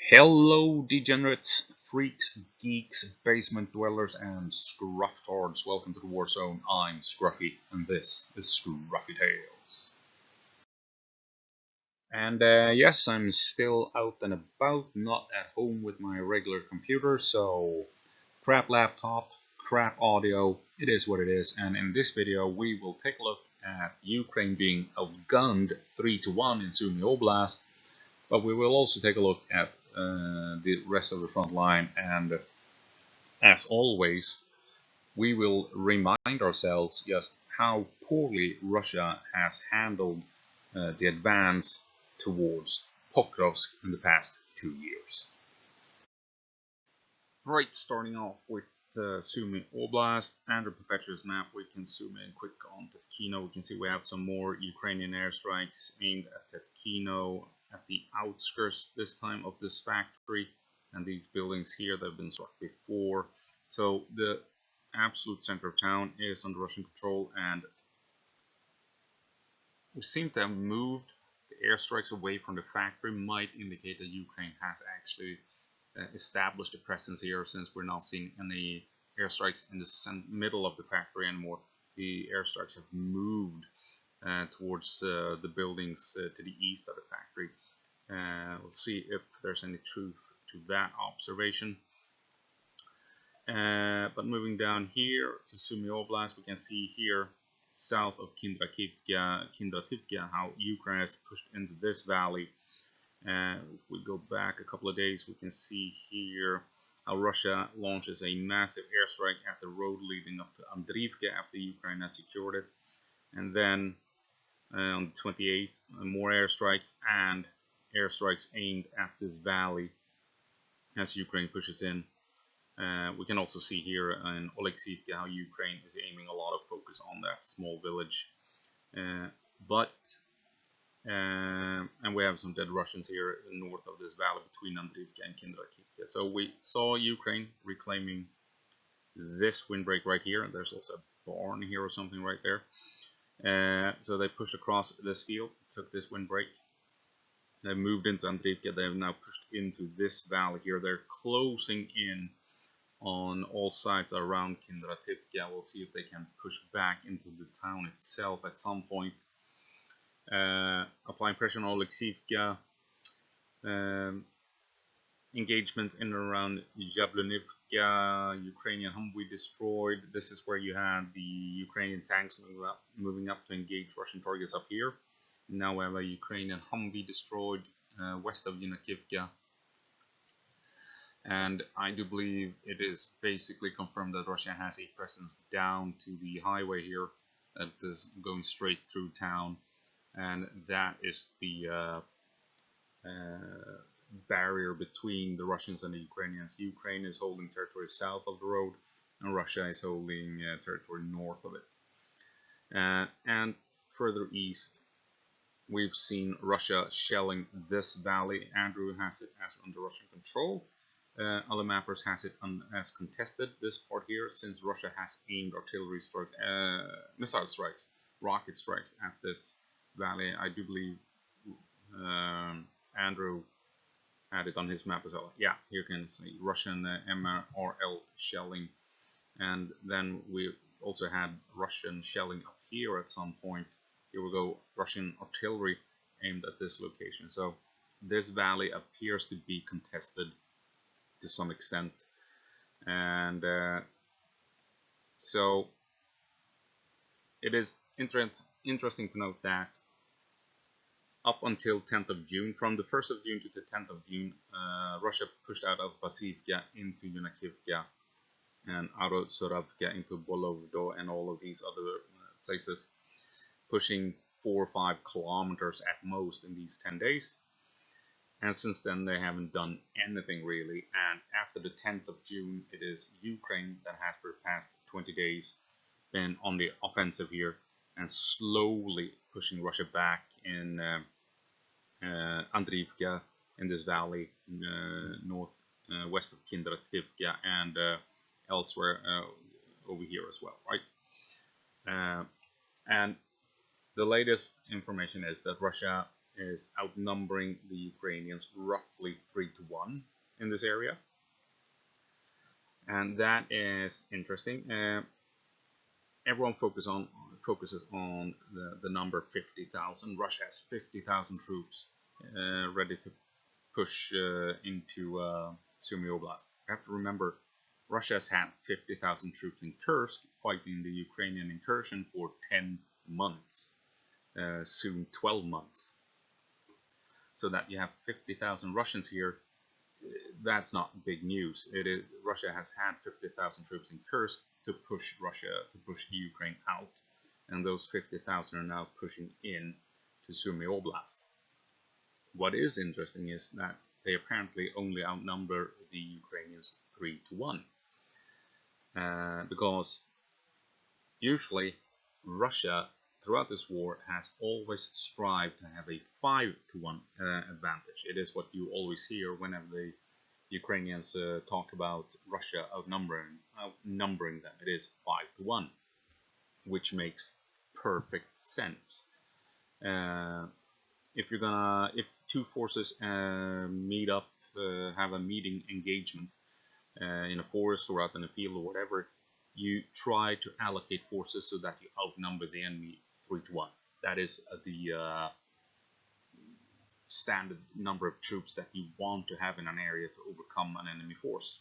Hello degenerates, freaks, geeks, basement dwellers and scrufftards. Welcome to the War Zone. I'm Scruffy and this is Scruffy Tales. And yes, I'm still out and about, not at home with my regular computer, so crap laptop, crap audio, it is what it is. And in this video we will take a look at Ukraine being outgunned 3-1 in Sumy Oblast, but we will also take a look at the rest of the front line, and as always we will remind ourselves just how poorly Russia has handled the advance towards Pokrovsk in the past 2 years. Right, starting off with Sumy Oblast and the Perpetuous map, we can zoom in quick on Tetkino. We can see we have some more Ukrainian airstrikes aimed at Tetkino, at the outskirts this time of this factory, and these buildings here that have been struck before. So the absolute center of town is under Russian control, and we seem to have moved the airstrikes away from the factory. Might indicate that Ukraine has actually established a presence here, since we're not seeing any airstrikes in the middle of the factory anymore. The airstrikes have moved towards the buildings to the east of the factory. We'll see if there's any truth to that observation. But moving down here to Sumy Oblast, we can see here south of Kindrativka how Ukraine has pushed into this valley. And if we go back a couple of days, we can see here how Russia launches a massive airstrike at the road leading up to Andriivka after Ukraine has secured it. And then on the 28th, more airstrikes and airstrikes aimed at this valley as Ukraine pushes in. We can also see here in Oleksivka how Ukraine is aiming a lot of focus on that small village. And we have some dead Russians here north of this valley between Andriivka and Kindrativka. So we saw Ukraine reclaiming this windbreak right here, and there's also a barn here or something right there. So they pushed across this field, took this windbreak. They moved into Andriivka. They have now pushed into this valley here. They're closing in on all sides around Kindrativka. We'll see if they can push back into the town itself at some point. Applying pressure on Oleksivka. Engagement in and around Jablonivka. Ukrainian Humvee destroyed. This is where you had the Ukrainian tanks moving up to engage Russian targets up here. Now we have a Ukrainian Humvee destroyed west of Yunakivka. And I do believe it is basically confirmed that Russia has a presence down to the highway here that is going straight through town. And that is the barrier between the Russians and the Ukrainians. Ukraine is holding territory south of the road, and Russia is holding territory north of it. And further east, we've seen Russia shelling this valley. Andrew has it as under Russian control. Other mappers has it as contested, this part here, since Russia has aimed artillery strike, missile strikes, rocket strikes at this valley. I do believe Andrew had it on his map as well. Yeah, here you can see Russian MRL shelling, and then we also had Russian shelling up here at some point. Here we go, Russian artillery aimed at this location. So this valley appears to be contested to some extent, and so it is interesting to note that up until 10th of June, from the 1st of June to the 10th of June, Russia pushed out of Vasivka into Yunakivka and out of Soravka into Bolovdo and all of these other places, pushing 4 or 5 kilometers at most in these 10 days. And since then they haven't done anything really, and after the 10th of June it is Ukraine that has for the past 20 days been on the offensive here and slowly pushing Russia back in Andriivka, in this valley west of Kindrativka, and elsewhere over here as well, right? And the latest information is that Russia is outnumbering the Ukrainians roughly 3-1 in this area, and that is interesting. Everyone focuses on the number 50,000. Russia has 50,000 troops ready to push into Sumy Oblast. You have to remember, Russia has had 50,000 troops in Kursk fighting the Ukrainian incursion for 10 months, soon 12 months. So that you have 50,000 Russians here, that's not big news. Russia has had 50,000 troops in Kursk to push Ukraine out, and those 50,000 are now pushing in to Sumy Oblast. What is interesting is that they apparently only outnumber the Ukrainians 3-1, because usually Russia throughout this war has always strived to have a 5-1 advantage. It is what you always hear whenever the Ukrainians talk about Russia outnumbering them. It is 5-1, which makes perfect sense. If two forces meet up, have a meeting engagement in a forest or out in a field or whatever, you try to allocate forces so that you outnumber the enemy 3-1. That is the standard number of troops that you want to have in an area to overcome an enemy force.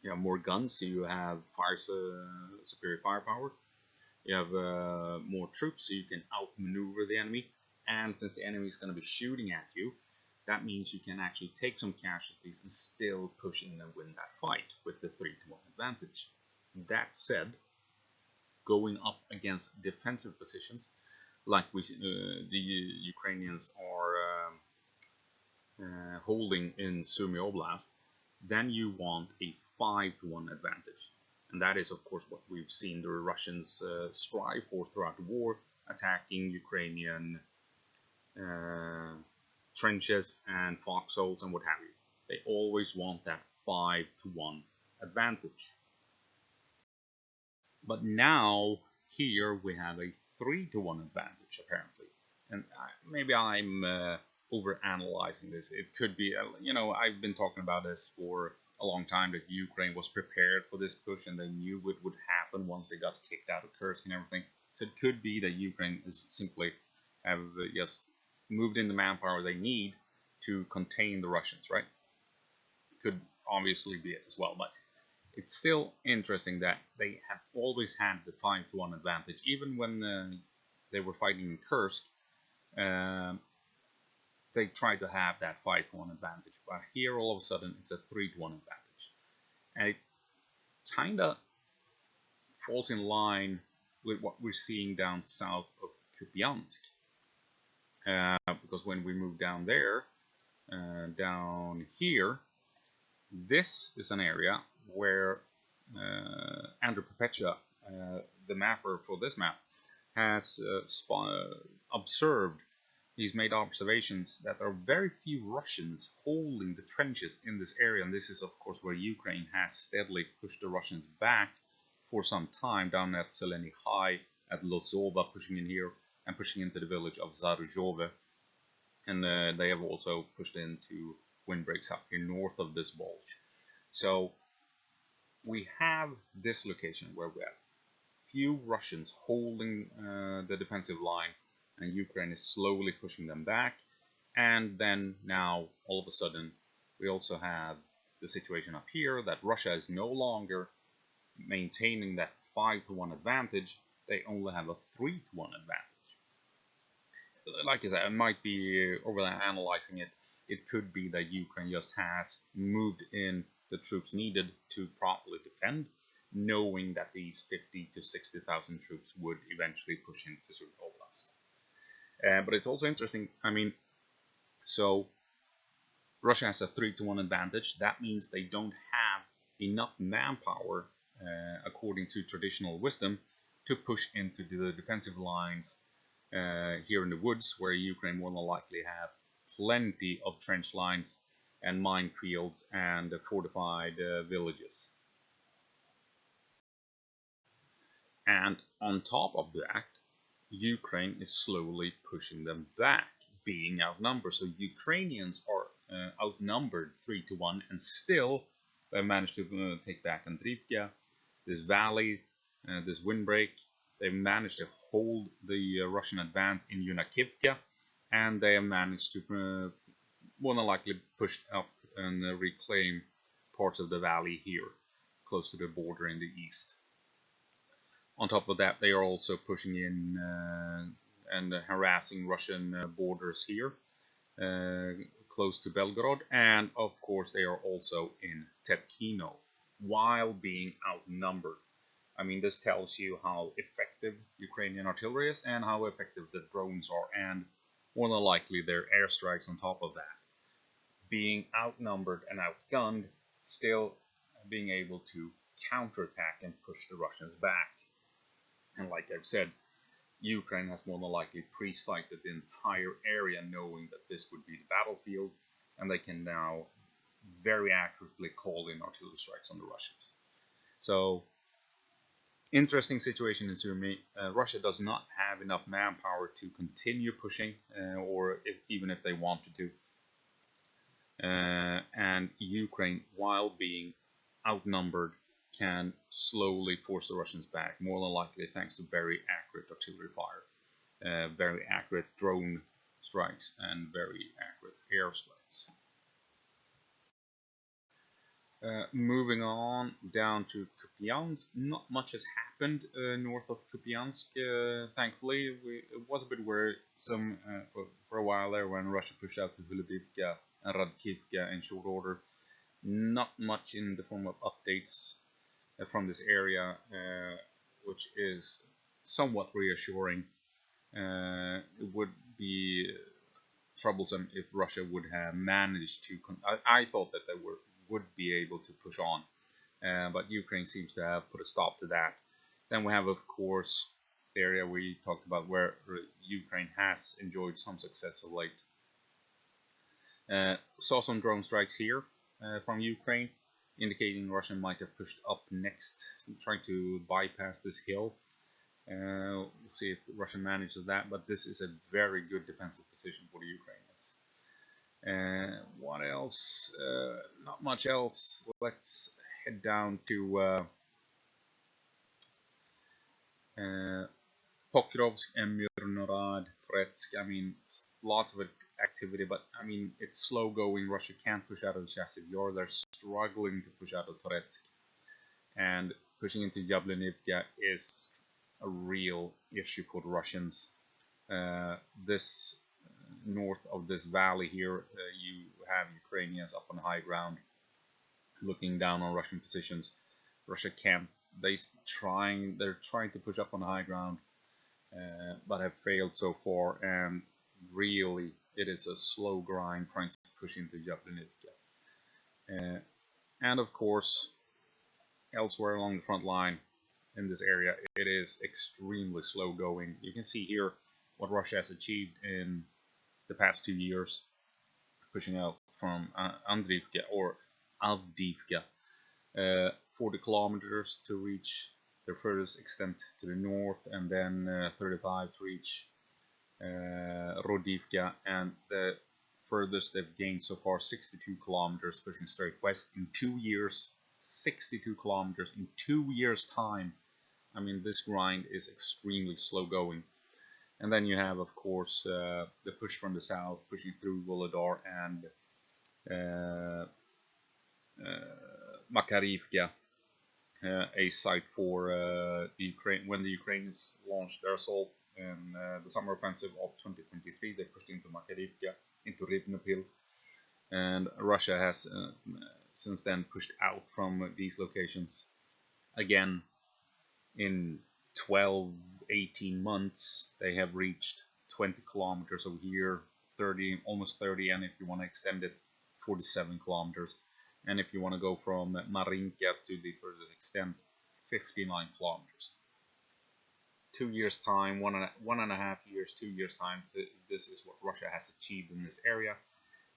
You have more guns, so you have superior firepower. You have more troops, so you can outmaneuver the enemy. And since the enemy is going to be shooting at you, that means you can actually take some casualties and still push in and win that fight with the 3-1 advantage. That said, going up against defensive positions, like the Ukrainians are holding in Sumy Oblast, then you want a 5-1 advantage. And that is, of course, what we've seen the Russians strive for throughout the war, attacking Ukrainian trenches and foxholes and what have you. They always want that 5-1 advantage. But now, here we have a 3-1 advantage, apparently. And maybe I'm over-analyzing this. It could be, I've been talking about this for a long time, that Ukraine was prepared for this push and they knew it would happen once they got kicked out of Kursk and everything. So it could be that Ukraine is simply have just moved in the manpower they need to contain the Russians, right? Could obviously be it as well, but it's still interesting that they have always had the 5-1 advantage. Even when they were fighting in Kursk, they tried to have that 5-1 advantage. But here, all of a sudden, it's a 3-1 advantage. And it kind of falls in line with what we're seeing down south of Kupansk. Because when we move down there, down here, this is an area where Andrew Perpetua, the mapper for this map, has observed. He's made observations that there are very few Russians holding the trenches in this area, and this is, of course, where Ukraine has steadily pushed the Russians back for some time, down at Zeleny High, at Lozova, pushing in here, and pushing into the village of Zaporizhzhia. And they have also pushed into windbreaks up here north of this bulge. So we have this location where we have few Russians holding the defensive lines, and Ukraine is slowly pushing them back. And then now, all of a sudden, we also have the situation up here that Russia is no longer maintaining that 5-1 advantage. They only have a 3-1 advantage. Like I said, I might be over-analyzing it. It could be that Ukraine just has moved in the troops needed to properly defend, knowing that these 50 to 60,000 troops would eventually push into Sumy Oblast. But it's also interesting, so Russia has a 3-1 advantage. That means they don't have enough manpower, according to traditional wisdom, to push into the defensive lines here in the woods, where Ukraine will likely have plenty of trench lines and minefields and fortified villages. And on top of that, Ukraine is slowly pushing them back being outnumbered. So Ukrainians are outnumbered 3-1, and still they managed to take back Andriivka, this valley, this windbreak. They managed to hold the Russian advance in Yunakivka, and they have managed to more than likely push up and reclaim parts of the valley here, close to the border in the east. On top of that, they are also pushing in and harassing Russian borders here, close to Belgorod, and of course they are also in Tetkino, while being outnumbered. I mean, this tells you how effective Ukrainian artillery is and how effective the drones are, and more than likely their airstrikes on top of that. Being outnumbered and outgunned, still being able to counterattack and push the Russians back. And like I've said, Ukraine has more than likely pre-sighted the entire area, knowing that this would be the battlefield, and they can now very accurately call in artillery strikes on the Russians. So, interesting situation in Sumy. Russia does not have enough manpower to continue pushing, or even if they wanted to. And Ukraine, while being outnumbered, can slowly force the Russians back, more than likely thanks to very accurate artillery fire, very accurate drone strikes, and very accurate air strikes. Moving on down to Kupansk, not much has happened north of Kupansk, thankfully. It was a bit worrisome for a while there when Russia pushed out to Hulubivka and Radkivka in short order. Not much in the form of updates from this area, which is somewhat reassuring. It would be troublesome if Russia would have managed to... I thought that they would be able to push on, but Ukraine seems to have put a stop to that. Then we have, of course, the area we talked about where Ukraine has enjoyed some success of late. Saw some drone strikes here from Ukraine, indicating Russia might have pushed up next, trying to bypass this hill. We'll see if Russia manages that, but this is a very good defensive position for the Ukrainians. What else? Not much else. Let's head down to Pokrovsk and Myrnorad, Toretsk. I mean, lots of activity, but I mean, it's slow going. Russia can't push out of Chasiv Yar. They're struggling to push out of Toretsk, and pushing into Yablonivka is a real issue for the Russians. This north of this valley here, you have Ukrainians up on high ground, looking down on Russian positions. Russia can't. They're trying to push up on high ground, but have failed so far, and really it is a slow grind trying to push into Yablonivka. And of course, elsewhere along the front line in this area, it is extremely slow going. You can see here what Russia has achieved in the past 2 years, pushing out from Andriivka or Avdiivka, 40 kilometers to reach their furthest extent to the north, and then 35 to reach Rodivka, and the furthest they've gained so far 62 kilometers, pushing straight west in 2 years. 62 kilometers in 2 years time. I mean, this grind is extremely slow going. And then you have, of course, the push from the south, pushing through Volodar and Makarivka, a site for the Ukraine. When the Ukrainians launched their assault in the summer offensive of 2023, they pushed into Makarivka, into Rivnopil, and Russia has since then pushed out from these locations. Again, in 12-18 months, they have reached 20 kilometers over here, 30, almost 30, and if you want to extend it, 47 kilometers. And if you want to go from Marinka to the furthest extent, 59 kilometers. 2 years time, one and a half years, 2 years time, this is what Russia has achieved in this area.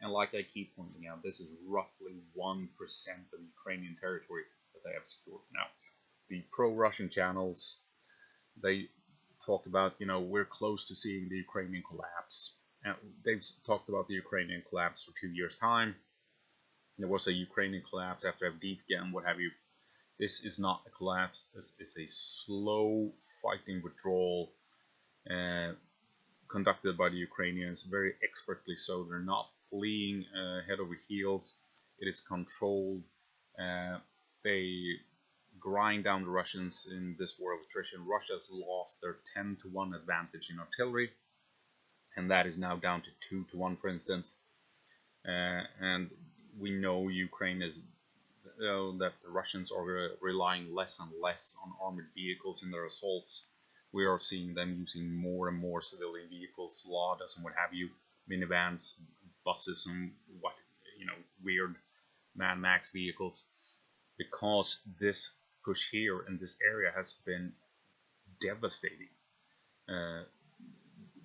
And like I keep pointing out, this is roughly 1% of Ukrainian territory that they have secured. Now, the pro-Russian channels, they talk about, we're close to seeing the Ukrainian collapse. they've talked about the Ukrainian collapse for 2 years' time. There was a Ukrainian collapse after Avdiivka and what have you. This is not a collapse. This is a slow fighting withdrawal conducted by the Ukrainians, very expertly so. They're not fleeing head over heels. It is controlled. They grind down the Russians in this war of attrition. Russia's lost their 10-1 advantage in artillery, and that is now down to 2-1, for instance. And we know Ukraine is that the Russians are relying less and less on armored vehicles in their assaults. We are seeing them using more and more civilian vehicles, Ladas and what have you, minivans, buses, and what, you know, weird Mad Max vehicles, because this push here in this area has been devastating.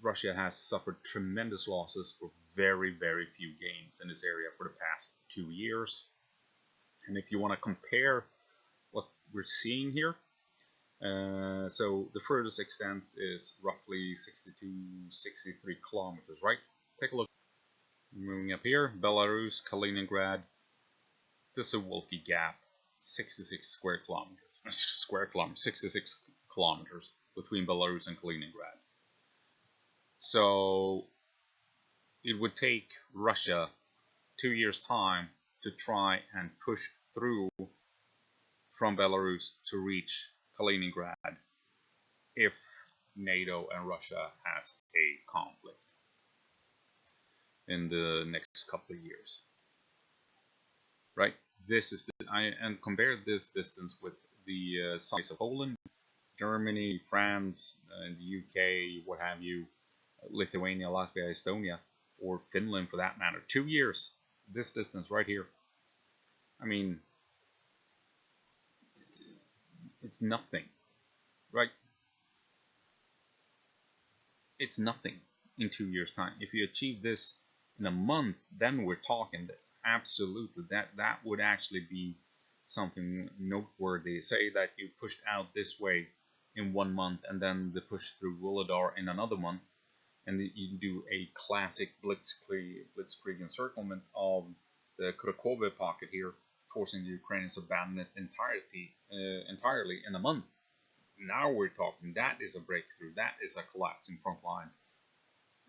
Russia has suffered tremendous losses for very, very few gains in this area for the past 2 years. And if you want to compare what we're seeing here, so the furthest extent is roughly 62-63 kilometers, right? Take a look. Moving up here, Belarus, Kaliningrad. This is a Wolfie Gap, 66 square kilometers, 66 kilometers between Belarus and Kaliningrad. So it would take Russia 2 years' time to try and push through from Belarus to reach Kaliningrad if NATO and Russia has a conflict in the next couple of years. Right? This is and compare this distance with the size of Poland, Germany, France, and the UK, what have you, Lithuania, Latvia, Estonia, or Finland for that matter. 2 years. This distance right here. I mean, it's nothing, right? It's nothing in 2 years' time. If you achieve this in a month, then we're talking that absolutely that would actually be something noteworthy. Say that you pushed out this way in 1 month, and then the push through Volodar in another month, and you do a classic blitzkrieg encirclement of the Krakove pocket here, forcing the Ukrainians to abandon it entirely in a month. Now we're talking. That is a breakthrough. That is a collapse in front line.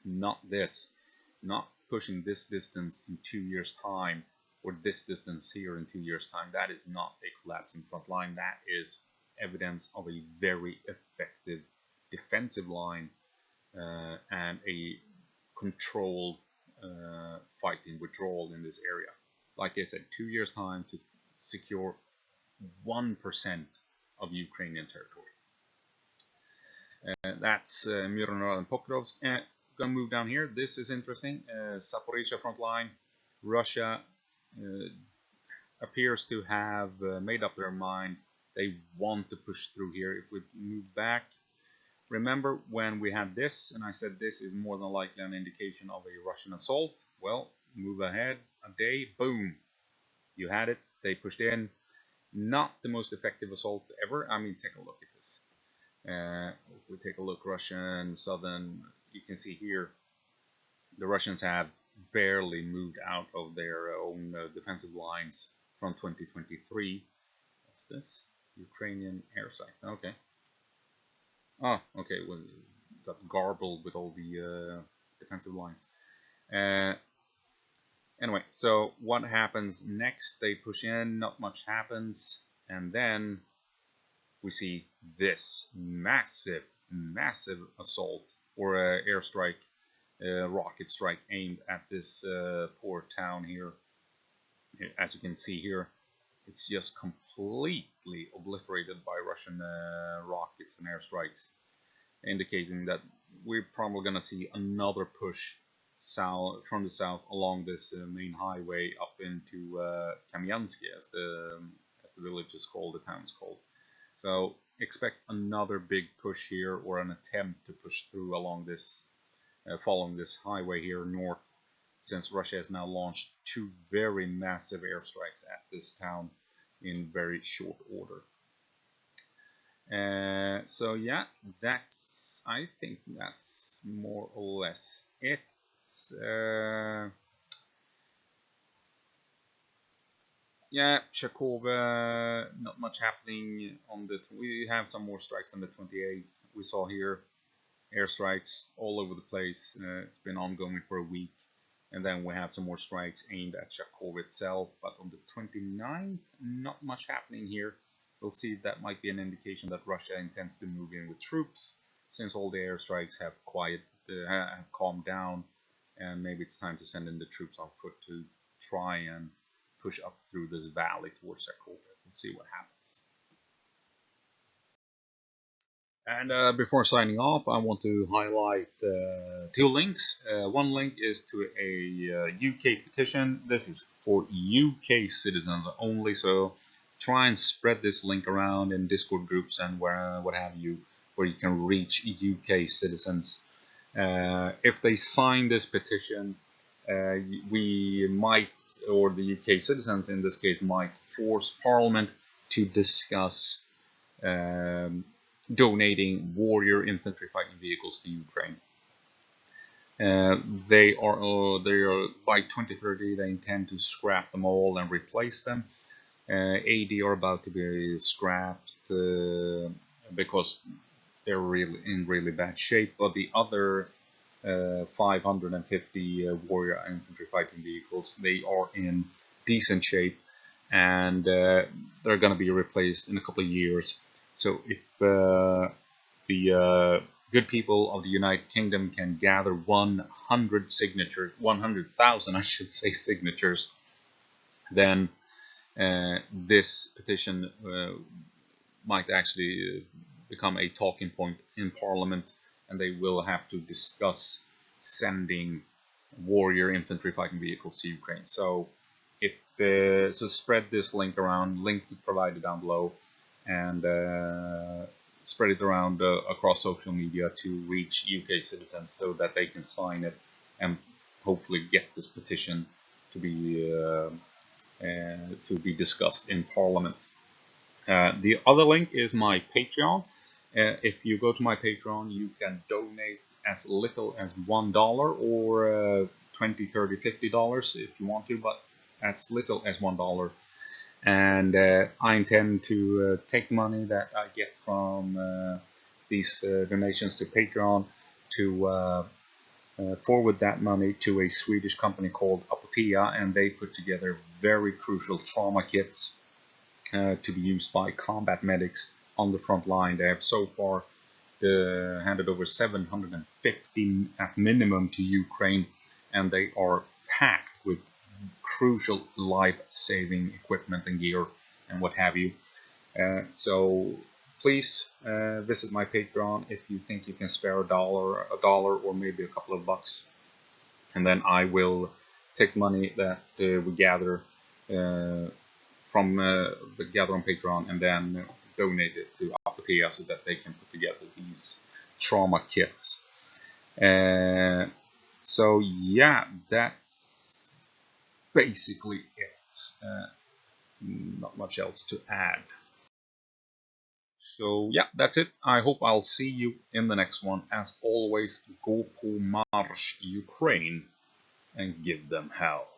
Not this. Not pushing this distance in 2 years' time, or this distance here in 2 years' time. That is not a collapse in front line. That is evidence of a very effective defensive line and a controlled fighting withdrawal in this area. Like I said, 2 years' time to secure 1% of Ukrainian territory. That's Myronov and Pokrovsk. Gonna move down here. This is interesting. Zaporizhzhia front line. Russia appears to have made up their mind. They want to push through here. If we move back, remember when we had this, and I said this is more than likely an indication of a Russian assault. Well, move ahead a day, boom, you had it. They pushed in. Not the most effective assault ever. I mean, take a look at this. If we take a look, Russian southern, you can see here the Russians have barely moved out of their own defensive lines from 2023. What's this? Ukrainian airstrike. Okay. Oh, okay. Well, got garbled with all the defensive lines. Anyway, so what happens next? They push in, not much happens, and then we see this massive assault or airstrike, rocket strike aimed at this poor town here. As you can see here, it's just completely obliterated by Russian rockets and airstrikes, indicating that we're probably going to see another push south from the south along this main highway up into Kamyansky, as the village is called, the town is called. So expect another big push here, or an attempt to push through along this, following this highway here north, since Russia has now launched 2 very massive airstrikes at this town in very short order. So yeah, I think that's more or less it. Yeah, Shakov, not much happening on the. We have some more strikes on the 28th. We saw here airstrikes all over the place. It's been ongoing for a week. And then we have some more strikes aimed at Shakov itself. But on the 29th, not much happening here. We'll see if that might be an indication that Russia intends to move in with troops, since all the airstrikes have calmed down, and maybe it's time to send in the troops on foot to try and push up through this valley towards Shakov. We'll see what happens. And before signing off, I want to highlight two links. One link is to a UK petition. This is for UK citizens only, so try and spread this link around in Discord groups and what have you, where you can reach UK citizens. If they sign this petition, we might, or the UK citizens in this case, might force Parliament to discuss donating warrior infantry fighting vehicles to Ukraine. They are by 2030 they intend to scrap them all and replace them. 80 are about to be scrapped because they're really in really bad shape, but the other 550 warrior infantry fighting vehicles, they are in decent shape, and they're going to be replaced in a couple of years. So if the good people of the United Kingdom can gather 100,000 I should say signatures, then this petition might actually become a talking point in Parliament, and they will have to discuss sending warrior infantry fighting vehicles to Ukraine. So if so spread this link around, link provided down below, and spread it around across social media to reach UK citizens so that they can sign it and hopefully get this petition to be discussed in Parliament. The other link is my Patreon. If you go to my Patreon, you can donate as little as $1 or $20, $30, $50 if you want to, but as little as $1. And I intend to take money that I get from these donations to Patreon to forward that money to a Swedish company called Zaporizhzhia, and they put together very crucial trauma kits to be used by combat medics on the front line. They have so far handed over 750 at minimum to Ukraine, and they are packed with crucial life-saving equipment and gear and what have you. So please visit my Patreon if you think you can spare a dollar or maybe a couple of bucks, and then I will take money that we gather on Patreon and then donate it to Zaporizhzhia so that they can put together these trauma kits. So yeah, that's basically it. Not much else to add. So yeah, that's it. I hope I'll see you in the next one. As always, go på marsch Ukraine and give them hell.